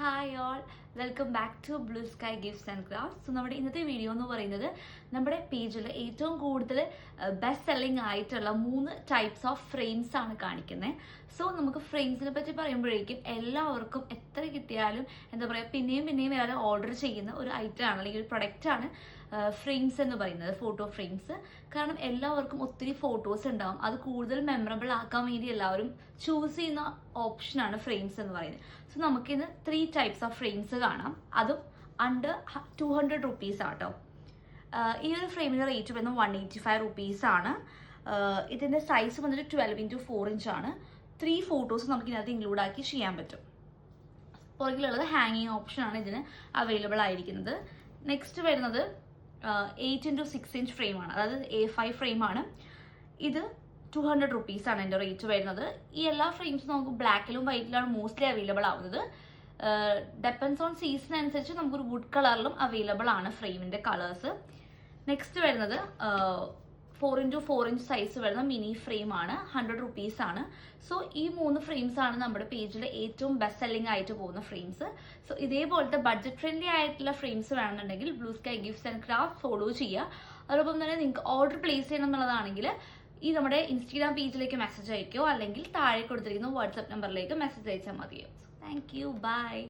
Hi all, welcome back to Blue Sky Gifts and Crafts. So നമ്മുടെ ഇന്നത്തെ video എന്ന് പറയുന്നത് നമ്മുടെ പേജിൽ ഏറ്റവും കൂടുതൽ ബെസ്റ്റ് സെല്ലിംഗ് ആയിട്ടുള്ള 3 ടൈപ്സ് ഓഫ് ഫ്രെയിംസ് ആണ് കാണിക്കുന്നത്. സോ നമുക്ക് ഫ്രെയിംസിനെ പറ്റി പറയുമ്പോഴേക്കും എല്ലാവർക്കും എത്ര കിട്ടിയാലും എന്താ പറയുക, പിന്നെയും ഒരാൾ ഓർഡർ ചെയ്യുന്ന ഒരു ഐറ്റം ആണ് അല്ലെങ്കിൽ ഒരു പ്രൊഡക്റ്റ് ആണ് ഫ്രെയിംസ് എന്ന് പറയുന്നത്, ഫോട്ടോ ഫ്രെയിംസ്. കാരണം എല്ലാവർക്കും ഒത്തിരി ഫോട്ടോസ് ഉണ്ടാവും, അത് കൂടുതൽ മെമ്മറബിൾ ആക്കാൻ വേണ്ടി എല്ലാവരും ചൂസ് ചെയ്യുന്ന ഓപ്ഷനാണ് ഫ്രെയിംസ് എന്ന് പറയുന്നത്. സോ നമുക്കിന്ന് 3 ടൈപ്സ് ഓഫ് ഫ്രെയിംസ് കാണാം, അതും അണ്ടർ 200 റുപ്പീസ് ആട്ടോ. ഈ ഒരു ഫ്രെയിമിൻ്റെ റേറ്റ് വരുന്നത് 185 റുപ്പീസ് ആണ്. ഇതിൻ്റെ സൈസ് വന്നിട്ട് 12x4 ഇഞ്ച് ആണ്. 3 ഫോട്ടോസ് നമുക്ക് ഇതിനകത്ത് ഇൻക്ലൂഡ് ആക്കി ചെയ്യാൻ പറ്റും. പുറകിലുള്ളത് ഹാങ്ങിങ് ഓപ്ഷൻ ആണ് ഇതിന് അവൈലബിൾ ആയിരിക്കുന്നത്. നെക്സ്റ്റ് വരുന്നത് 8x6 ഇഞ്ച് ഫ്രെയിമാണ്, അതായത് A5 ഫ്രെയിമാണ്. ഇത് 200 റുപ്പീസ് ആണ് എൻ്റെ റേറ്റ് വരുന്നത്. ഈ എല്ലാ ഫ്രെയിംസും നമുക്ക് ബ്ലാക്കിലും വൈറ്റിലാണ് മോസ്റ്റ്ലി അവൈലബിൾ ആവുന്നത്. ഡിപ്പെൻസ് ഓൺ സീസൺ അനുസരിച്ച് നമുക്കൊരു വുഡ് കളറിലും അവൈലബിൾ ആണ് ഫ്രെയിമിൻ്റെ കളേഴ്സ്. നെക്സ്റ്റ് വരുന്നത് 4x4 ഇഞ്ച് സൈസ് വരുന്ന മിനി ഫ്രെയിം ആണ്, 100 റുപ്പീസ് ആണ്. സോ ഈ 3 ഫ്രെയിംസ് ആണ് നമ്മുടെ പേജിൽ ഏറ്റവും ബെസ്റ്റ് സെല്ലിംഗ് ആയിട്ട് പോകുന്ന ഫ്രെയിംസ്. സോ ഇതേപോലത്തെ ബഡ്ജറ്റ് ഫ്രണ്ട്ലി ആയിട്ടുള്ള ഫ്രെയിംസ് വേണമെന്നുണ്ടെങ്കിൽ blue Sky Gifts and craft follow ചെയ്യുക. അതോടൊപ്പം തന്നെ നിങ്ങൾക്ക് ഓർഡർ പ്ലേസ് ചെയ്യണം എന്നുള്ളതാണെങ്കിൽ ഈ നമ്മുടെ ഇൻസ്റ്റാഗ്രാം പേജിലേക്ക് മെസ്സേജ് അയക്കുകയോ അല്ലെങ്കിൽ താഴെ കൊടുത്തിരിക്കുന്ന വാട്സ്ആപ്പ് നമ്പറിലേക്ക് മെസ്സേജ് അയച്ചാൽ മതിയോ. Thank you, by.